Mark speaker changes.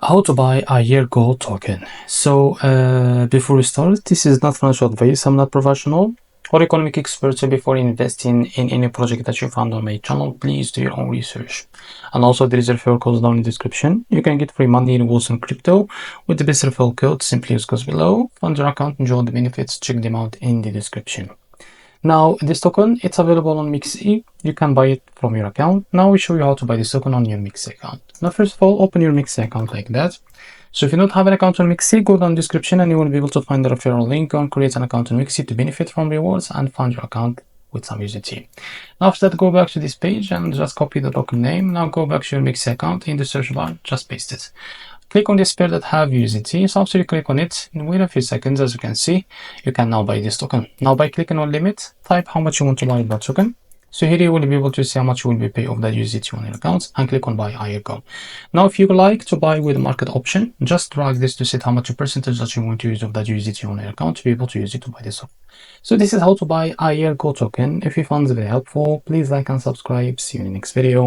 Speaker 1: How to buy Aergo token. So before we start, this is not financial advice. I'm not professional or economic expert. So before investing in any project that you found on my channel, please do your own research. And also there is a referral code down in the description. You can get free money in gold and crypto with the best referral code. Simply use codes below. Fund your account, enjoy the benefits. Check them out in the description. Now this token, it's available on MEXC. You can buy it from your account. Now we show you how to buy this token on your MEXC account. Now first of all, open your MEXC account like that. So if you don't have an account on MEXC, go down the description and you will be able to find the referral link and create an account on MEXC to benefit from rewards and fund your account with some USDT. Now after that, go back to this page and just copy the token name. Now go back to your MEXC account. In the search bar, just paste it. Click on this pair that have USDT. So after you click on it, and wait a few seconds, as you can see, you can now buy this token. Now by clicking on limit, type how much you want to buy that token. So here you will be able to see how much you will be paid of that USDT on your account and click on buy Aergo. Now if you like to buy with market option, just drag this to set how much percentage that you want to use of that USDT on your account to be able to use it to buy this token. So this is how to buy Aergo token. If you found this very helpful, please like and subscribe. See you in the next video.